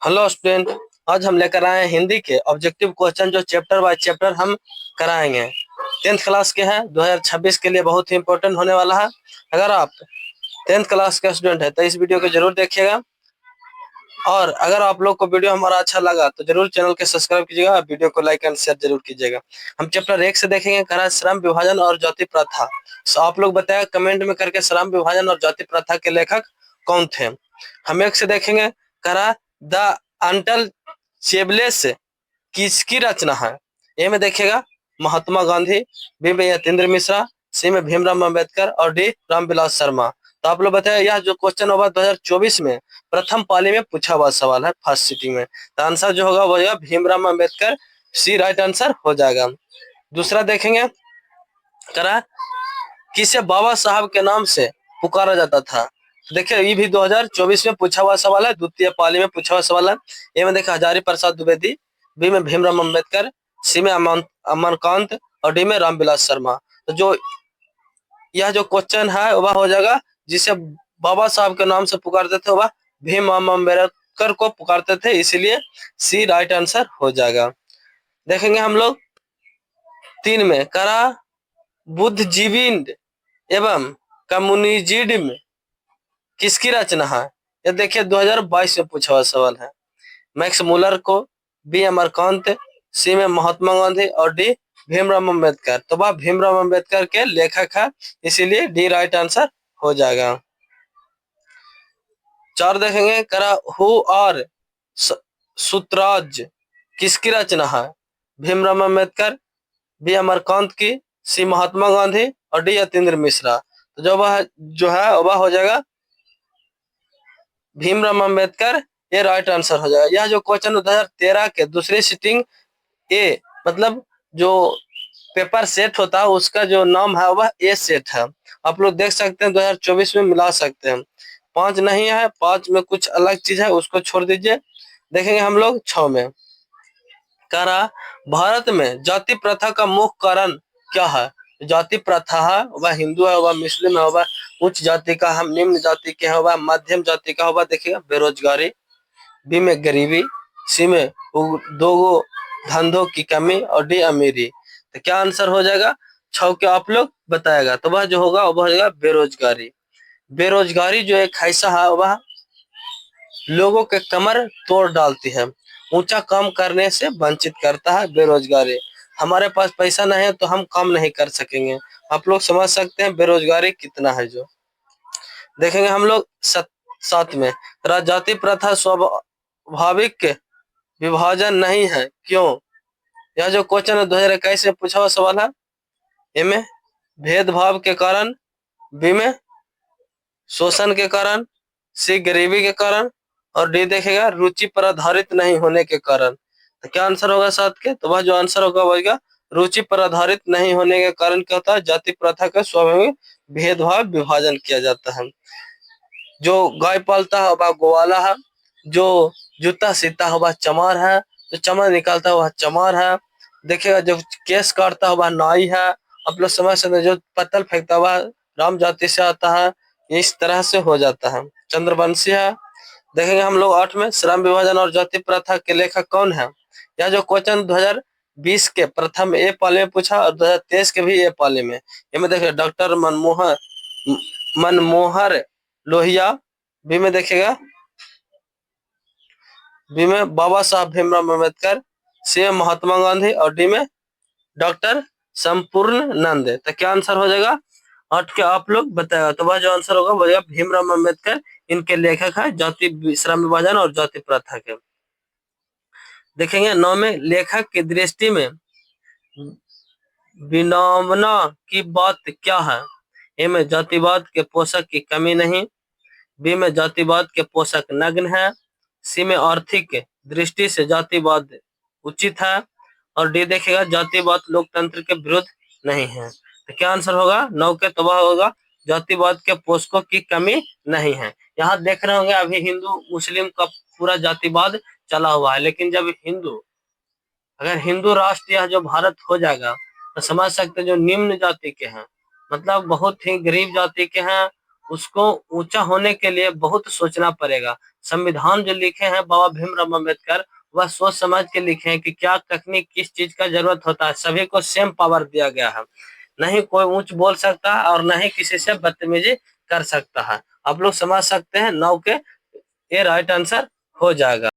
Hello student. आज हम लेकर आए हैं हिंदी के ऑब्जेक्टिव क्वेश्चन जो चैप्टर बाय चैप्टर हम कराएंगे। 10th क्लास के हैं, 2026 के लिए बहुत ही इंपॉर्टेंट होने वाला है। अगर आप 10th क्लास के स्टूडेंट है तो इस वीडियो को जरूर देखिएगा। और अगर आप लोग को वीडियो हमारा अच्छा लगा तो जरूर चैनल के सब्सक्राइब कीजिएगा और वीडियो को लाइक एंड शेयर जरूर कीजिएगा। हम चैप्टर 1 से देखेंगे करा श्रम विभाजन और जाति प्रथा। तो आप लोग बताया कमेंट में करके श्रम विभाजन और जाति प्रथा के लेखक कौन थे। हम 1 से देखेंगे करा द अंटल चेबलेस किसकी रचना है। ए में देखिएगा महात्मा गांधी, बी में यतीन्द्र मिश्रा, सी में भीमराव अम्बेडकर और डी रामविलास शर्मा। तो आप लोग बताया यह जो क्वेश्चन होगा 2024 में प्रथम पाली में पूछा हुआ सवाल है, फर्स्ट सिटिंग में। तो आंसर जो होगा वो होगा भीमराव अम्बेडकर, सी राइट आंसर हो जाएगा। दूसरा देखेंगे करा किसे बाबा साहब के नाम से पुकारा जाता था। देखिए ये भी 2024 में पूछा हुआ सवाल है, द्वितीय पाली में पूछा हुआ सवाल है। ए में देखिए हजारी प्रसाद द्विवेदी, बी में भीमराव अम्बेडकर, सी में अमरकांत और डी में रामविलास शर्मा। तो जो यह जो क्वेश्चन है वह हो जाएगा जिसे बाबा साहब के नाम से पुकारते थे वह भीमराव अम्बेडकर को पुकारते थे, इसीलिए सी राइट आंसर हो जाएगा। देखेंगे हम लोग 3 में करा बुद्धिजीवी एवं कम्युनिज्म किसकी रचना है। ये देखिए 2022 में पूछा हुआ सवाल है। मैक्स मुलर को, बी अमरकांत, सी में महात्मा गांधी और डी भीमराव अम्बेडकर। तो वह भीमराव अम्बेडकर के लेखक है, इसीलिए डी राइट आंसर हो जाएगा। 4 देखेंगे करा हु और सूत्राज किसकी रचना है। भीमराव अम्बेडकर, बी अमरकांत की, सी महात्मा गांधी और डी यतीन्द्र मिश्रा। तो जो है वह हो जाएगा भीमराव अम्बेडकर, ये राइट आंसर हो जाएगा। यह जो क्वेश्चन 2013 के दूसरी सिटिंग ए मतलब जो पेपर सेट होता है उसका जो नाम है वह ए सेट है। आप लोग देख सकते हैं 2024 में मिला सकते हैं। 5 नहीं है, 5 में कुछ अलग चीज है, उसको छोड़ दीजिए। देखेंगे हम लोग 6 में करा भारत में जाति प्रथा का मुख्य कारण क्या है। जाति प्रथा है वह हिंदू है, वह मुस्लिम है, वह उच्च जाति का, हम निम्न जाति के है, वह मध्यम जाति का होगा। देखिएगा बेरोजगारी, बी में गरीबी, सी में दो धंधों की कमी और डी अमीरी। तो क्या आंसर हो जाएगा 6 के आप लोग बताएगा। तो वह जो होगा वह हो जाएगा बेरोजगारी। बेरोजगारी जो एक ऐसा है वह लोगों के कमर तोड़ डालती है, ऊंचा काम करने से वंचित करता है। बेरोजगारी, हमारे पास पैसा नहीं है तो हम काम नहीं कर सकेंगे। आप लोग समझ सकते हैं बेरोजगारी कितना है। जो देखेंगे हम लोग 7 में जाति प्रथा स्वाभाविक विभाजन नहीं है, क्यों। यह जो क्वेश्चन है 2021 में पूछा हुआ सवाल है। ए में भेदभाव के कारण, बी में शोषण के कारण, सी गरीबी के कारण और डी देखेगा रुचि पर आधारित नहीं होने के कारण। तो क्या आंसर होगा 7 के। तो वह जो आंसर होगा वह रुचि पर आधारित नहीं होने के कारण क्या होता है, जाति प्रथा का स्वाभाविक भेदभाव विभाजन किया जाता है। जो गाय पालता है वह गोवाला है, जो जूता सीता है वह चमार है, जो चमड़ निकालता है वह चमार है। देखिएगा जो केस काटता है वह नाई है। आप लोग समझ सकते हैं जो पत्तल फेंकता हुआ राम जाति से आता है, इस तरह से हो जाता है। चंद्रवंशी है। देखेंगे हम लोग 8 में श्रम विभाजन और जाति प्रथा के लेखक कौन है। यह जो क्वेश्चन 2020 के प्रथम ए पाले में पूछा और 2023 के भी ए पाले में। इनमें देखिए डॉक्टर मनमोहर लोहिया, बी में देखिएगा बी में बाबा साहब भीमराव अम्बेडकर, सी में महात्मा गांधी और डी में डॉक्टर संपूर्ण नंद। तो क्या आंसर हो जाएगा 8 के आप लोग बताएगा। तो वह जो आंसर होगा वो भीमराव अम्बेडकर इनके लेखक है जाति श्रम विभाजन और जाति प्रथा के। देखेंगे 9 में लेखक की दृष्टि में विडंबना की बात क्या है। ए में जातिवाद के पोषक की कमी नहीं, बी में जातिवाद के पोषक नग्न है, सी में आर्थिक दृष्टि से जातिवाद उचित है और डी देखेगा जातिवाद लोकतंत्र के विरुद्ध नहीं है। तो क्या आंसर होगा 9 के। तो वह होगा जातिवाद के पोषकों की कमी नहीं है। यहाँ देख रहे होंगे अभी हिंदू मुस्लिम का पूरा जातिवाद चला हुआ है, लेकिन जब अगर हिंदू राष्ट्र यह जो भारत हो जाएगा तो समझ सकते जो निम्न जाति के हैं, मतलब बहुत ही गरीब जाति के हैं उसको ऊंचा होने के लिए बहुत सोचना पड़ेगा। संविधान जो लिखे हैं बाबा भीमराव अम्बेडकर, वह सोच समझ के लिखे हैं कि क्या तकनीक किस चीज का जरूरत होता है। सभी को सेम पावर दिया गया है, नहीं कोई ऊंच बोल सकता है और नहीं किसी से बदतमीजी कर सकता है। आप लोग समझ सकते हैं, 9 के ये राइट आंसर हो जाएगा।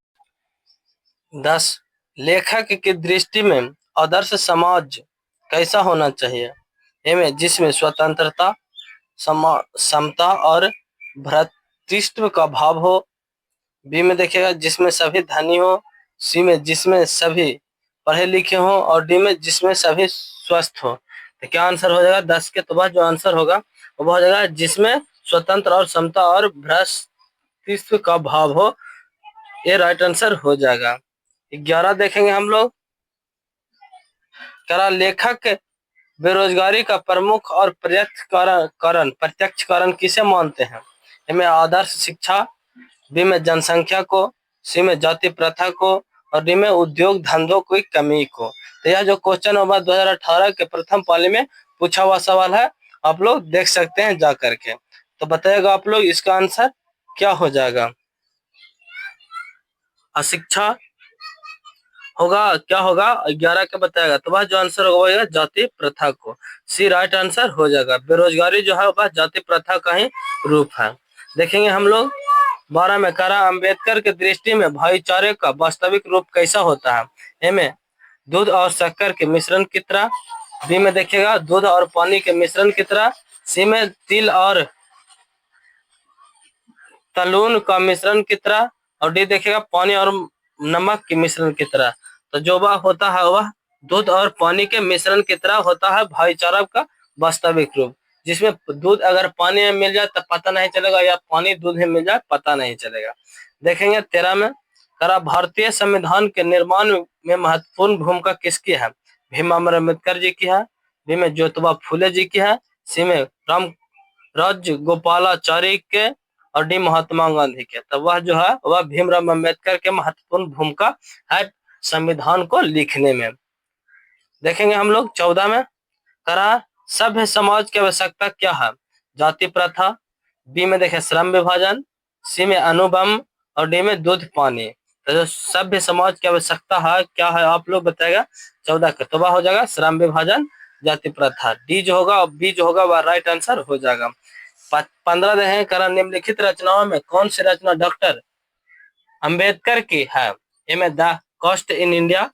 10, लेखक की दृष्टि में आदर्श समाज कैसा होना चाहिए? इनमें जिसमें स्वतंत्रता, समता और भ्रातृत्व का भाव हो। बी में देखिएगा जिसमें सभी धनी हो। सी में जिसमें सभी पढ़े लिखे हो। और डी में जिसमें सभी स्वस्थ हो। तो क्या आंसर हो जाएगा 10 के? तो बाद जो आंसर होगा वो हो जाएगा जिसमें स्वतंत्र और समता और भ्रातृत्व का भाव हो। ये राइट आंसर हो जाएगा। 11 देखेंगे हम लोग। करा लेखक बेरोजगारी का प्रमुख और प्रत्यक्ष कारण किसे मानते हैं? इनमें आदर्श शिक्षा, बी में जनसंख्या को, सी में जाति प्रथा को और डी में उद्योग धंधों की कमी को। तो यह जो क्वेश्चन होगा 2018 के प्रथम पाली में पूछा हुआ सवाल है, आप लोग देख सकते हैं जा करके। तो बताइएगा आप लोग इसका आंसर क्या हो जाएगा? अशिक्षा होगा, क्या होगा 11 का बताएगा। तो वह जो आंसर होगा जाति प्रथा को। सी राइट आंसर हो जाएगा। बेरोजगारी जो है वह जाति प्रथा का ही रूप है। देखेंगे हम लोग 12 में करा अंबेडकर के दृष्टि में भाईचारे का वास्तविक रूप कैसा होता है? ए में दूध और शक्कर के मिश्रण की तरह। बी में देखिएगा दूध और पानी के मिश्रण की तरह। सी में तिल और तलून का मिश्रण की तरह। और डी देखिएगा पानी और नमक के मिश्रण की तरह। तो जो वह होता है वह दूध और पानी के मिश्रण की तरह होता है भाईचारा का वास्तविक रूप, जिसमें दूध अगर पानी में मिल जाए तो पता नहीं चलेगा, या पानी दूध में मिल जाए पता नहीं चलेगा। देखेंगे 13 में करा भारतीय संविधान के निर्माण में महत्वपूर्ण भूमिका किसकी है? भीमराव अम्बेडकर जी की है। बी में ज्योतिबा फूले जी की है। सी में राम राज्य गोपालाचारी के। और डी महात्मा गांधी के। तो वह जो है वह भीमराव अम्बेडकर के महत्वपूर्ण भूमिका है संविधान को लिखने में। देखेंगे हम लोग 14 में करा सभ्य समाज की आवश्यकता क्या है? जाति प्रथा। बी में देखे श्रम विभाजन। सी में अनुबंध और डी में दूध पानी। तो जो सभ्य समाज की आवश्यकता है क्या है आप लोग बताएगा 14 का। तो वह हो जाएगा श्रम विभाजन, जाति प्रथा। डी जो होगा और बी जो होगा वह राइट आंसर हो जाएगा। 15 देखें करा निम्नलिखित रचनाओं में कौन सी रचना डॉक्टर अंबेडकर की है? ए में the caste in India.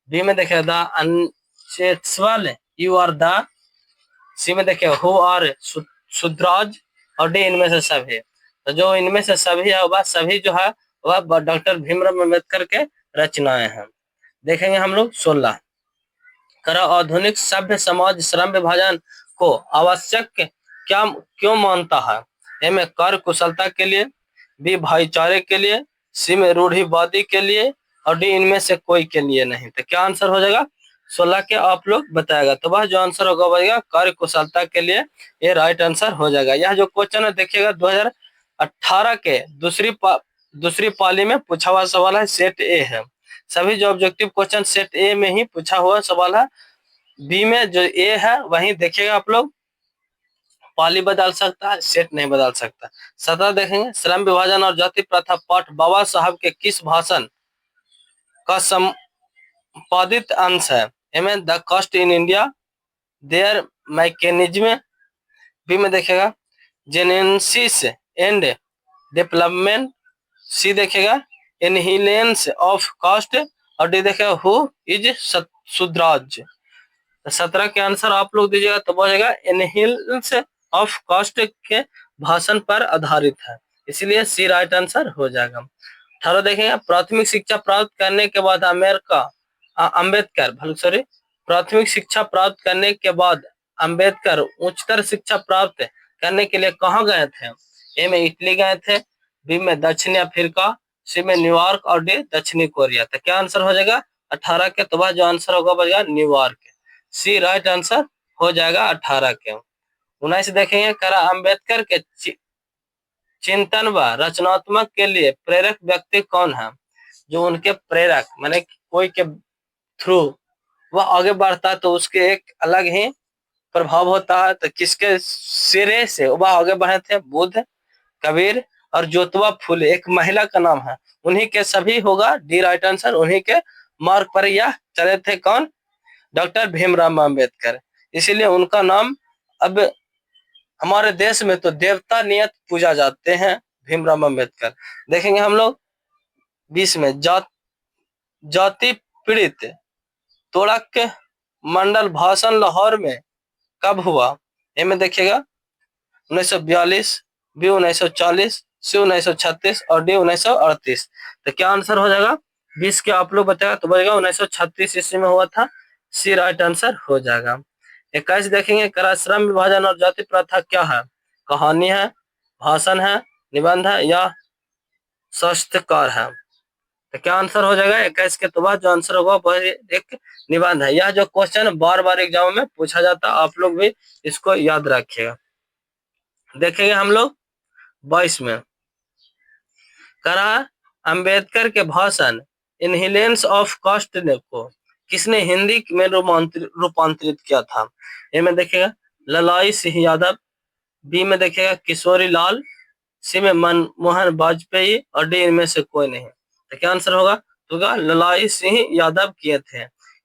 B में देखे the untouchables you are the. C में देखे हु आर सुद्राज। और डी इनमें से सभी। तो जो इनमें से सभी है वह सभी जो है वह डॉक्टर भीमराव अम्बेडकर के रचनाएं हैं। देखेंगे हम लोग 16 करा आधुनिक सभ्य समाज श्रम विभाजन को आवश्यक क्या क्यों मानता है? ए में कार्य कुशलता के लिए। बी भाईचारे के लिए। सी में रूढ़िवादी के लिए। और डी इनमें से कोई के लिए नहीं। तो क्या आंसर हो जाएगा 16 के? आप लोग बताएगा। तो वह जो आंसर होगा वह कार्य कुशलता के लिए, ये राइट आंसर हो जाएगा। यह जो क्वेश्चन है देखिएगा 2018 के दूसरी पाली में पूछा हुआ सवाल है, सेट ए है। सभी जो ऑब्जेक्टिव क्वेश्चन सेट ए में ही पूछा हुआ सवाल है। बी में जो ए है वही देखिएगा आप लोग, पाली बदल सकता है, सेट नहीं बदल सकता। 17 देखेंगे श्रम विभाजन और जाति प्रथा पाठ बाबा साहब के किस भाषण का संपादित अंश है? A the caste in India, their mechanism. B में देखेगा जेनेसिस एंड डेवलपमेंट। सी देखेगा इनहिलेंस ऑफ कास्ट। और डी देखेगा हु इज सुद्राज। 17 के आंसर आप लोग दीजिएगा तो बनेगा इनहिलेंस ऑफ कास्ट के भाषण पर आधारित है, इसलिए सी राइट आंसर हो जाएगा। 18 देखेंगे प्राथमिक शिक्षा प्राप्त करने के बाद प्राथमिक शिक्षा प्राप्त करने के बाद अंबेडकर उच्चतर शिक्षा प्राप्त करने के लिए कहाँ गए थे? ए में इटली गए थे। बी में दक्षिणी अफ्रीका। सी में न्यूयॉर्क। और डी दक्षिणी कोरिया। तो क्या आंसर हो जाएगा 18 के? तो वह जो आंसर होगा बनेगा न्यूयॉर्क। सी राइट आंसर हो जाएगा 18 के। 19 देखेंगे करा अंबेडकर के चिंतन व रचनात्मक के लिए प्रेरक व्यक्ति कौन है? जो उनके प्रेरक माने कोई के थ्रू वह आगे बढ़ता है तो उसके एक अलग ही प्रभाव होता है, तो किसके सिरे से वह आगे बढ़े थे? बुद्ध, कबीर और ज्योतिबा फुले, एक महिला का नाम है, उन्हीं के सभी होगा डी राइट आंसर। उन्हीं के मार्ग पर यह चले थे। कौन? डॉक्टर भीमराव अम्बेडकर। इसीलिए उनका नाम अब हमारे देश में तो देवता नियत पूजा जाते हैं भीमराव अम्बेडकर। देखेंगे हम लोग 20 में जाति पीड़ित तोड़क मंडल भाषण लाहौर में कब हुआ? ए में देखिएगा 1942, बी 1940, सी 1936 और डी 1938। तो क्या आंसर हो जाएगा? 20 के आप लोग बताएगा तो बनेगा 1936 ईस्वी में हुआ था। सी राइट आंसर हो जाएगा। 21 देखेंगे श्रम विभाजन और जाति प्रथा क्या है? कहानी है, भाषण है, निबंध है या साहित्यकार है? तो क्या आंसर हो जाएगा? 21 के बाद जो आंसर होगा वह एक निबंध है। यह जो क्वेश्चन बार बार एग्जाम में पूछा जाता है, आप लोग भी इसको याद रखिएगा। देखेंगे हम लोग 22 में अंबेडकर के भाषण इनहेलेंस ऑफ कास्ट को किसने हिंदी में रूपांतरित किया था? ए में देखिएगा ललाई सिंह यादव, बी में देखिएगा किशोरी लाल, सी में मनमोहन वाजपेयी और डी इनमें से कोई नहीं। तो क्या आंसर होगा? तो ललाई सिंह यादव किए थे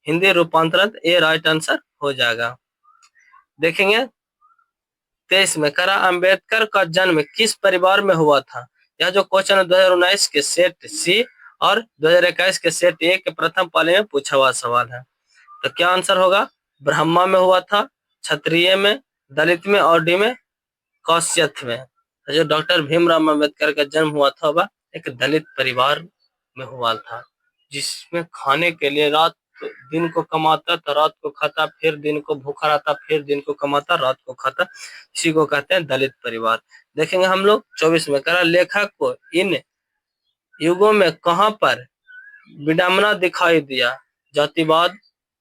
हिंदी रूपांतरण। ए राइट आंसर हो जाएगा। देखेंगे 23 में अंबेडकर का जन्म किस परिवार में हुआ था? यह जो क्वेश्चन 2019 के सेट सी और 2021 के सेट ए के प्रथम पाली में पूछा हुआ सवाल है। तो क्या आंसर होगा? ब्राह्मण में हुआ था, क्षत्रिय में, दलित में और डी में कौश्यथ में। तो जो डॉक्टर भीमराव अम्बेडकर का जन्म हुआ था वह एक दलित परिवार में हुआ था, जिसमें खाने के लिए रात दिन को कमाता था, रात को खाता, फिर दिन को भूखा रहता, फिर दिन को कमाता, रात को खाता। इसी को कहते हैं दलित परिवार। देखेंगे हम लोग 24 में लेखक को इन युगों में कहां पर विडंबना दिखाई दिया? जातिवाद,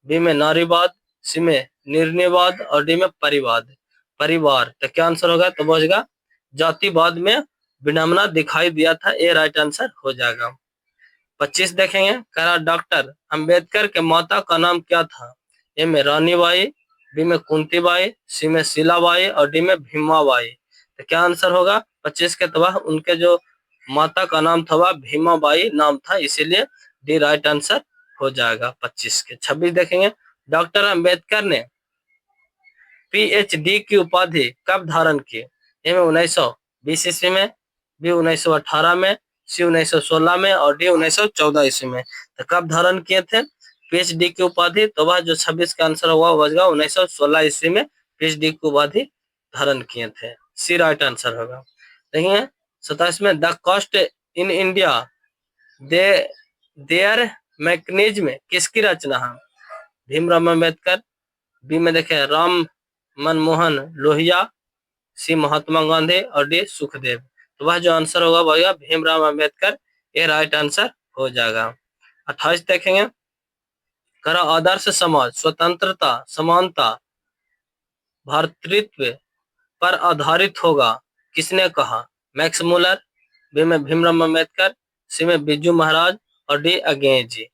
बी में नारीवाद, सी में निर्णयवाद और डी में परिवार। तो क्या आंसर होगा? तो बचेगा जातिवाद में विडंबना दिखाई दिया था। ए राइट आंसर हो जाएगा। 25 देखेंगे डॉक्टर अंबेडकर के माता का नाम क्या था? ए में रानीबाई, बी में कुंतीबाई, सी में शीलाबाई और डी में भीमाबाई। तो क्या आंसर होगा? 25 के तबाह उनके जो माता का नाम था वह भीमाबाई नाम था, इसीलिए डी राइट आंसर हो जाएगा 25 के। 26 देखेंगे डॉक्टर अंबेडकर ने पीएचडी की उपाधि कब धारण की? ए में 1920 ईस्वी में, बी 1918 में, सी 1916 में और डी 1914 ईस्वी में। तो कब धारण किए थे पीएचडी की उपाधि? तो वह जो 26 का आंसर हुआ बचेगा 1916 ईस्वी में पीएचडी की उपाधि धारण किए थे। सी राइट आंसर होगा। देखिए 27 में the caste in India their mechanism किसकी रचना है? भीमराव अम्बेडकर, बी में देखे राम मनमोहन लोहिया, सी महात्मा गांधी और डी सुखदेव। तो वह जो आंसर होगा वह भीमराव अम्बेडकर। ये राइट आंसर हो जाएगा। 28 देखेंगे आदर्श समाज स्वतंत्रता, समानता, भ्रातृत्व पर आधारित होगा, किसने कहा? मैक्स मुलर, बी में भीमराव अम्बेडकर, सी में बिरजू महाराज और डी अगेंजी जी।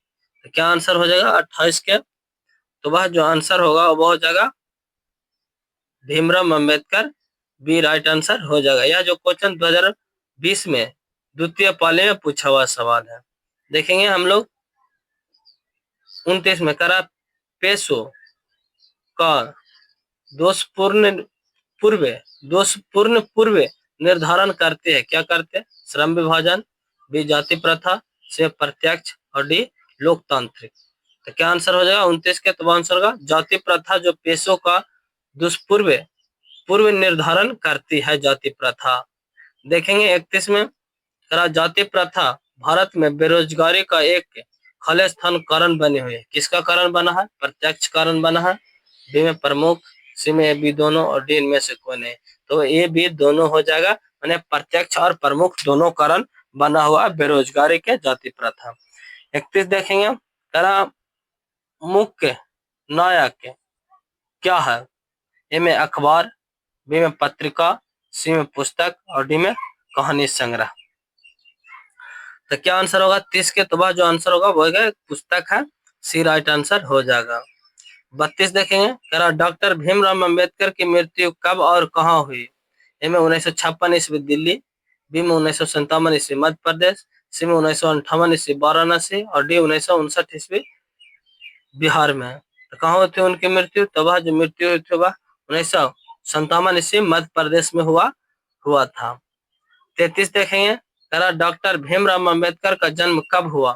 तो क्या आंसर हो जाएगा 28 के? तो वह जो आंसर होगा वो हो जाएगा Bhimrao Ambedkar. B right answer हो जाएगा। यह जो क्वेश्चन 2020 में द्वितीय पाली में पूछा हुआ सवाल है। देखेंगे हम लोग 29 में पेशो का दोषपूर्ण पूर्व निर्धारण करते हैं, क्या करते हैं? श्रम विभाजन, बी जाति प्रथा, सी प्रत्यक्ष और डी लोकतांत्रिक। तो क्या आंसर हो जाएगा 29 के? तो आंसर होगा जाति प्रथा जो पेशों का पूर्व निर्धारण करती है, जाति प्रथा। देखेंगे 31 में जाति प्रथा भारत में बेरोजगारी का एक खालिस्तान कारण बनी हुई है, किसका कारण बना है? प्रत्यक्ष कारण बना है, बी में प्रमुख, सी में ए बी दोनों और डी इनमें से कोई नहीं। तो ए बी दोनों हो जाएगा, यानी प्रत्यक्ष और प्रमुख दोनों कारण बना हुआ बेरोजगारी के जाति प्रथा। 31 देखेंगे मुख्य नायक क्या है? ए में अखबार, बी में पत्रिका, सी में पुस्तक और डी में कहानी संग्रह। तो क्या आंसर होगा 30 के? तो जो आंसर होगा वो पुस्तक है। सी राइट आंसर हो जाएगा। 32 देखेंगे, कह रहा डॉक्टर भीमराव अंबेडकर की मृत्यु कब और कहाँ हुई। ए में 1956 ईस्वी दिल्ली, बी में 1957 ईस्वी मध्य प्रदेश, सी में 1958 ईस्वी वाराणसी और डी 1959 ईस्वी बिहार में। तो कहाँ हुई थी उनकी मृत्यु, तो वह जो मृत्यु हुई थी वह 1957 ईस्वी मध्य प्रदेश में हुआ था। 33 देखेंगे, कह रहा डॉक्टर भीमराव अंबेडकर का जन्म कब हुआ।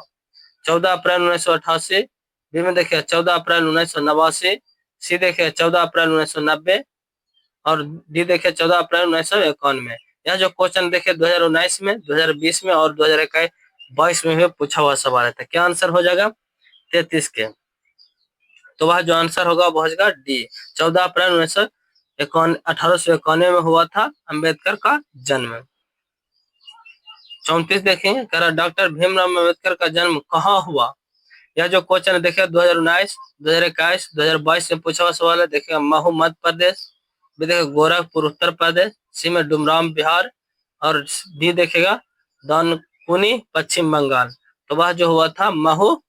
14 अप्रैल 1988, बी में देखिए 14 अप्रैल 1989, सी देखिए 14 अप्रैल 1990 और डी देखिए 14 अप्रैल 1991। यह जो क्वेश्चन देखिए 2019 में, 2020 में और 2022 में भी पूछा हुआ सवाल था। क्या आंसर हो जाएगा 33 के, तो वह जो आंसर होगा वो हो जाएगा डी, 14 अप्रैल 1891 में हुआ था अंबेडकर का जन्म। 34 देखेंगे, कह रहा डॉक्टर भीमराव अंबेडकर का जन्म कहाँ हुआ। यह जो क्वेश्चन देखिए 2019, 2021, 2022 में पूछा हुआ सवाल है। देखिए महू मध्य प्रदेश, बी देखिए गोरखपुर उत्तर प्रदेश, सी में डुमराम बिहार और डी देखेगा दानकुनी पश्चिम बंगाल। तो वह जो हुआ था महू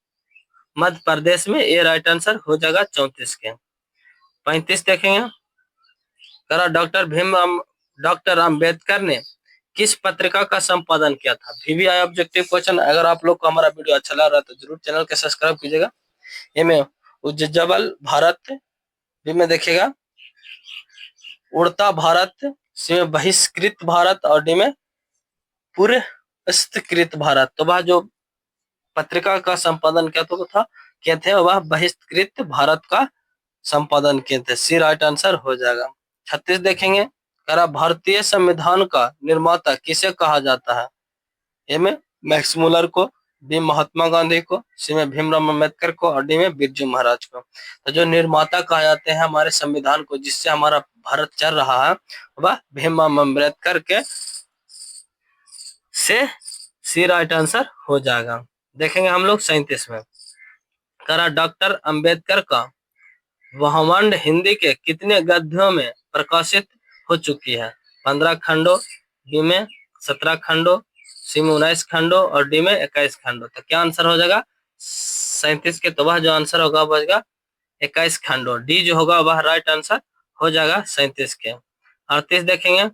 मध्य प्रदेश में, ये राइट आंसर हो जाएगा 34 के। 35 देखेंगे, करा डॉक्टर अम्बेडकर ने किस पत्रिका का संपादन किया था। VVI objective question. अगर आप लोग को हमारा वीडियो अच्छा लग रहा है तो जरूर चैनल को सब्सक्राइब कीजिएगा। ए में उज्जवल भारत, बी में देखिएगा उड़ता भारत, सी में बहिष्कृत भारत और डी में पुरस्कृत भारत। तो वह जो पत्रिका का संपादन किया तो था क्या थे, वह बहिष्कृत भारत का संपादन किए थे। सी राइट आंसर हो जाएगा। 36 देखेंगे, करा भारतीय संविधान का निर्माता किसे कहा जाता है। ए में मैक्स मुलर को, बी महात्मा गांधी को, सी में भीमराव अम्बेडकर को और डी में बिरजू महाराज को। तो जो निर्माता कहा जाते हैं हमारे संविधान को, जिससे हमारा भारत चल रहा है, वह भीमराव अम्बेडकर के से सी राइट आंसर हो जाएगा। देखेंगे हम लोग 37 में, करा डॉक्टर अम्बेडकर का ब्रह्मांड हिंदी के कितने गद्यों में प्रकाशित हो चुकी है। 15 खंडों, बी में 17 खंडों, सी में 19 खंडों और डी में 21 खंडों। तो क्या आंसर हो जाएगा 37 के, तो वह जो आंसर होगा वह होगा 21 खंडों। डी जो होगा वह राइट आंसर हो जाएगा 37 के। 38 देखेंगे,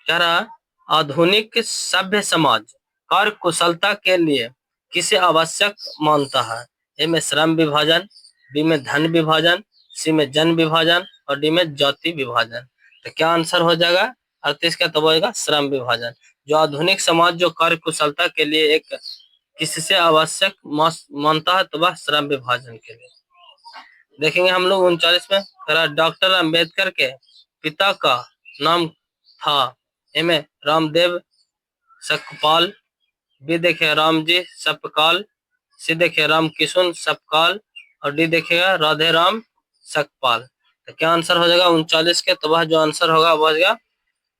कह रहा आधुनिक सभ्य समाज कार्य कुशलता के लिए किसे आवश्यक मानता है। ए में श्रम विभाजन, बी में धन विभाजन, सी में जन विभाजन और डी में जाति विभाजन। तो क्या आंसर हो जाएगा 38 का, तो होगा श्रम विभाजन। जो आधुनिक समाज जो कार्य कुशलता के लिए एक किससे आवश्यक मानता है, तो वह श्रम विभाजन के लिए। देखेंगे हम लोग 39 में, डॉक्टर अम्बेडकर के पिता का नाम था। ए में रामदेव सकपाल, बी देखिए रामजी सपकाल, सी देखिए राम किशुन सपकाल और डी देखिएगा राधे राम सकपाल। तो क्या आंसर हो जाएगा 39 के, तो वह जो आंसर होगा वह जाएगा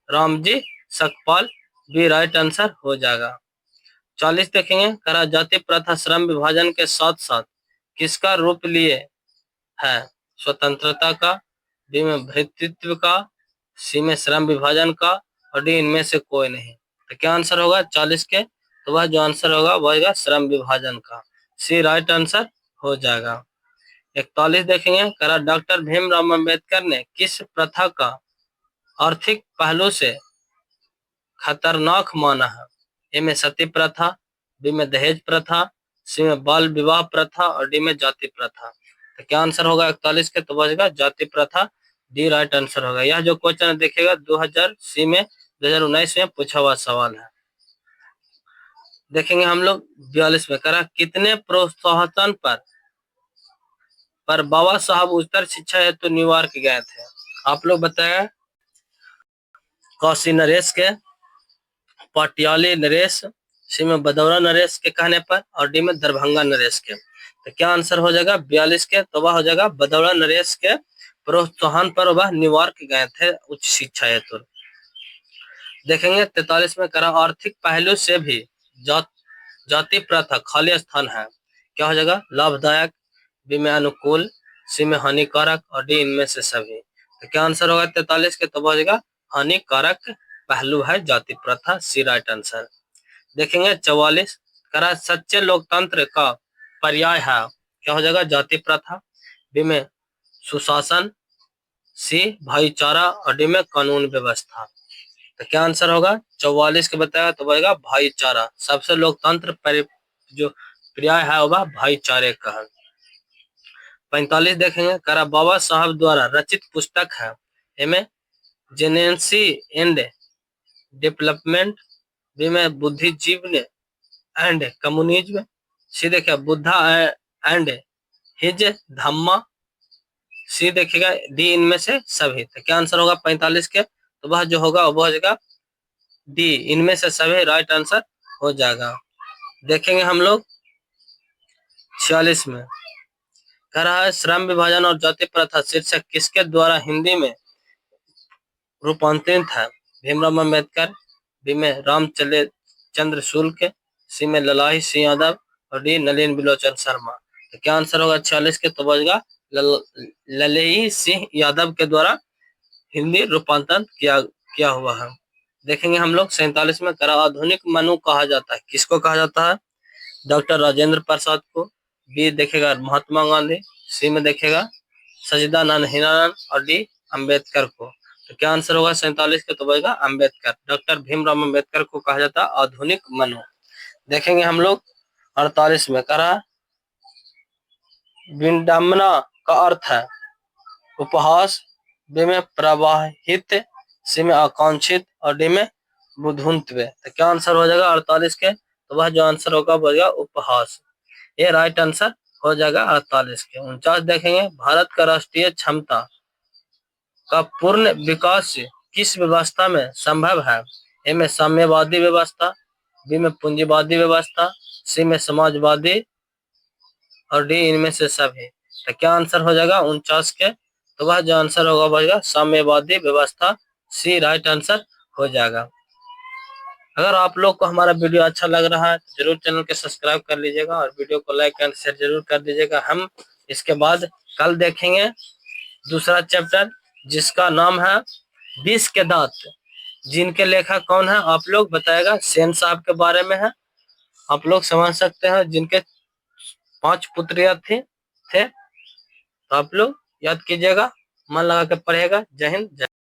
Ramji Sakpal, B right answer हो जाएगा। 40 देखेंगे, करा जाति प्रथा श्रम विभाजन के साथ साथ किसका रूप लिए है। स्वतंत्रता का, बी में भ्रातृत्व का, सी में श्रम विभाजन का और डी इनमें से कोई नहीं। तो क्या आंसर होगा 40 के, तो वह जो आंसर होगा वह होगा श्रम विभाजन का। सी राइट आंसर हो जाएगा। 41 देखेंगे, करा डॉक्टर भीमराव अम्बेडकर ने किस प्रथा का आर्थिक पहलू से खतरनाक माना है। ए में सती प्रथा, बी में दहेज प्रथा, सी में बाल विवाह प्रथा और डी में जाति प्रथा। तो क्या आंसर होगा 41 के, तो बचेगा जाति प्रथा, डी राइट आंसर होगा। यह जो क्वेश्चन देखिएगा 2019 में पूछा हुआ सवाल है। देखेंगे हम लोग 42 में, करा कितने प्रोत्साहन पर बाबा साहब उच्चतर शिक्षा हेतु न्यूयॉर्क गए थे। आप लोग बताया काशी नरेश के, पाटियाली नरेश, सी में बदौरा नरेश के कहने पर और डी में दरभंगा नरेश के। तो क्या आंसर हो जाएगा 42 के, तो वह हो जाएगा बदौरा नरेश के प्रोत्साहन पर वह न्यूयॉर्क गए थे उच्च शिक्षा हेतु। देखेंगे 43 में, करा आर्थिक पहलू से भी जाति प्रथा खाली स्थान है। क्या हो जाएगा लाभदायक, बी में अनुकूल, सी में हानिकारक और डी इनमें से सभी। तो क्या आंसर होगा 43 के, तो हो जाएगा हानिकारक पहलू है जाति प्रथा, सी राइट आंसर। देखेंगे 44, करा सच्चे लोकतंत्र का पर्याय है क्या हो जाएगा, जाति प्रथा। बी में सुशासन, सी भाईचारा और डी में कानून व्यवस्था। तो क्या आंसर होगा, 44 के बताया तो बनेगा भाईचारा। सबसे लोकतंत्र जो पर्याय है वह भाईचारे का है। 45 देखेंगे, करा बाबा साहब द्वारा रचित पुस्तक है। इनमें जेनेंसी एंड डेवलपमेंट, बी में बुद्धिजीवी एंड कम्युनिज्म, सी देखिए बुद्धा एंड हिज धम्मा, सी देखिएगा डी इनमें से सभी। तो क्या आंसर होगा 45 के, तो वह जो होगा वो हो जाएगा डी इनमें से सभी राइट आंसर हो जाएगा। देखेंगे हम लोग 46 में, कह रहा है श्रम विभाजन और जाति प्रथा शीर्षक किसके द्वारा हिंदी में रूपांतरित है। भीमराव अम्बेडकर, बी में रामचंद्र शुक्ल, सी में ललाई सिंह यादव और डी नलिन बिलोचन शर्मा। तो क्या आंसर होगा 46 के, तो बचेगा ललाई सिंह यादव के द्वारा हिंदी रूपांतरण किया हुआ है। देखेंगे हम लोग 47 में, करा आधुनिक मनु कहा जाता है, किसको कहा जाता है, डॉक्टर राजेंद्र प्रसाद को, बी देखेगा महात्मा गांधी, सी में देखेगा सच्चिदानंद हीरानंद और डी अम्बेडकर को। तो क्या आंसर होगा 47 के, तो बनेगा अम्बेडकर। डॉक्टर भीमराव अम्बेडकर को कहा जाता है आधुनिक मनु। देखेंगे हम लोग 48 में, करा विडंबना का अर्थ है उपहास, बी में प्रवाहित, सी में आकांक्षित और डी में बुधुंत्व। तो क्या आंसर हो जाएगा 48 के, तो वह जो आंसर होगा वो होगा उपहास। ये राइट आंसर हो जाएगा 48 के। 49 देखेंगे, भारत का राष्ट्रीय क्षमता का पूर्ण विकास किस व्यवस्था में संभव है। ए में साम्यवादी व्यवस्था, बी में पूंजीवादी व्यवस्था, सी में समाजवादी और डी इनमें से सभी। तो क्या आंसर हो जाएगा 49 के, तो वह जो आंसर होगा वह साम्यवादी व्यवस्था, सी राइट आंसर हो जाएगा। अगर आप लोग को हमारा वीडियो अच्छा लग रहा है तो जरूर चैनल के सब्सक्राइब कर लीजिएगा और वीडियो को लाइक एंड शेयर जरूर कर दीजिएगा। हम इसके बाद कल देखेंगे दूसरा चैप्टर जिसका नाम है 20 के दांत, जिनके लेखक कौन है आप लोग बताएगा, सेन साहब के बारे में है। आप लोग समझ सकते हैं जिनके 5 पुत्रियां थे तो आप लोग याद कीजिएगा, मन लगा के पढ़ेगा। जय हिंद।